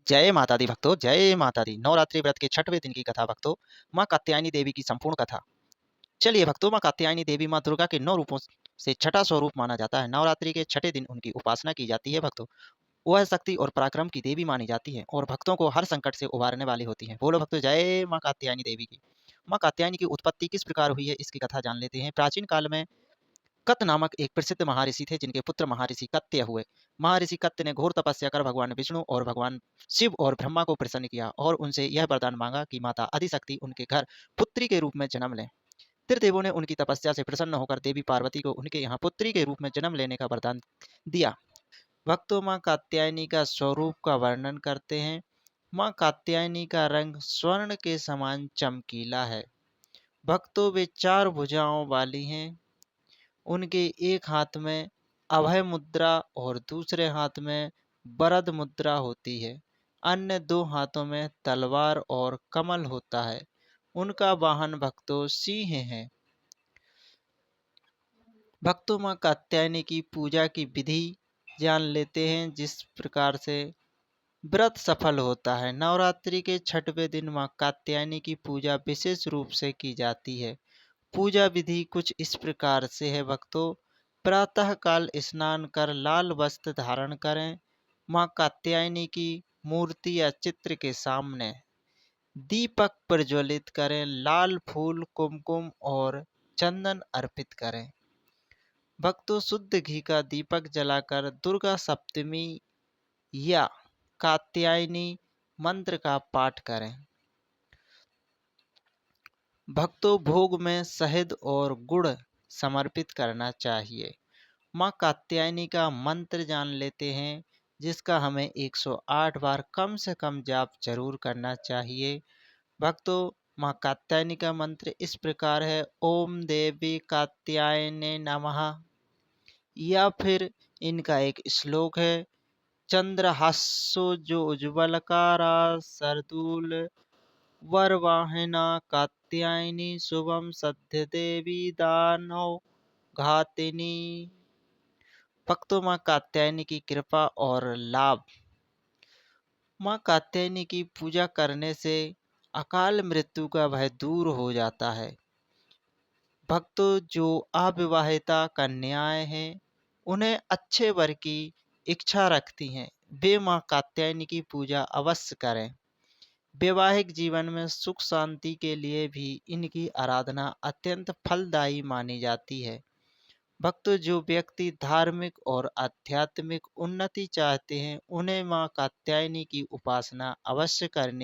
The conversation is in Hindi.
जय माता दी भक्तों, जय माता दी। नवरात्रि व्रत के छठवें दिन की कथा भक्तों, माँ कात्यायनी देवी की संपूर्ण कथा। चलिए भक्तों, माँ कात्यायनी देवी माँ दुर्गा के 9 रूपों से छठा स्वरूप माना जाता है। नवरात्रि के छठे दिन उनकी उपासना की जाती है भक्तों। वह शक्ति और पराक्रम की देवी मानी जाती है और भक्तों को हर संकट से उबारने वाली होती है। बोलो भक्तों, जय माँ कात्यायनी देवी की। माँ कात्यायनी की उत्पत्ति किस प्रकार हुई है, इसकी कथा जान लेते हैं। प्राचीन काल में कत नामक एक प्रसिद्ध महर्षि थे, जिनके पुत्र महर्षि कत्य हुए। महर्षि कत्य ने घोर तपस्या कर भगवान विष्णु और भगवान शिव और ब्रह्मा को प्रसन्न किया और उनसे यह वरदान मांगा कि माता आदिशक्ति उनके घर पुत्री के रूप में जन्म लें। त्रिदेवों ने उनकी तपस्या से प्रसन्न होकर देवी पार्वती को उनके यहाँ पुत्री के रूप में जन्म लेने का वरदान दिया। भक्तों, माँ कात्यायनी का स्वरूप का वर्णन करते हैं। माँ कात्यायनी का रंग स्वर्ण के समान चमकीला है। भक्तों, वे 4 भुजाओं वाली हैं। उनके एक हाथ में अभय मुद्रा और दूसरे हाथ में वरद मुद्रा होती है। अन्य 2 हाथों में तलवार और कमल होता है। उनका वाहन भक्तों सिंह है। भक्तों, माँ कात्यायनी की पूजा की विधि जान लेते हैं, जिस प्रकार से व्रत सफल होता है। नवरात्रि के छठवें दिन माँ कात्यायनी की पूजा विशेष रूप से की जाती है। पूजा विधि कुछ इस प्रकार से है भक्तों। प्रातः काल स्नान कर लाल वस्त्र धारण करें। माँ कात्यायनी की मूर्ति या चित्र के सामने दीपक प्रज्वलित करें। लाल फूल, कुमकुम और चंदन अर्पित करें। भक्तों, शुद्ध घी का दीपक जलाकर दुर्गा सप्तमी या कात्यायनी मंत्र का पाठ करें। भक्तों, भोग में शहद और गुड़ समर्पित करना चाहिए। माँ कात्यायनी का मंत्र जान लेते हैं, जिसका हमें 108 बार कम से कम जाप जरूर करना चाहिए। भक्तों, माँ कात्यायनी का मंत्र इस प्रकार है: ओम देवी कात्यायने नमः। या फिर इनका एक श्लोक है: चंद्रहास्यो जो उज्ज्वलकारा सरदूल वरवाहिना कात्यायनी शुभम सद्य देवी दानव घातिनी। भक्तों, माँ कात्यायनी की कृपा और लाभ। माँ कात्यायनी की पूजा करने से अकाल मृत्यु का भय दूर हो जाता है। भक्तों, जो अविवाहिता कन्याएं हैं, उन्हें अच्छे वर की इच्छा रखती हैं, वे माँ कात्यायनी की पूजा अवश्य करें। वैवाहिक जीवन में सुख शांति के लिए भी इनकी आराधना अत्यंत फलदायी मानी जाती है। भक्तों, जो व्यक्ति धार्मिक और आध्यात्मिक उन्नति चाहते हैं, उन्हें माँ कात्यायनी की उपासना अवश्य करनी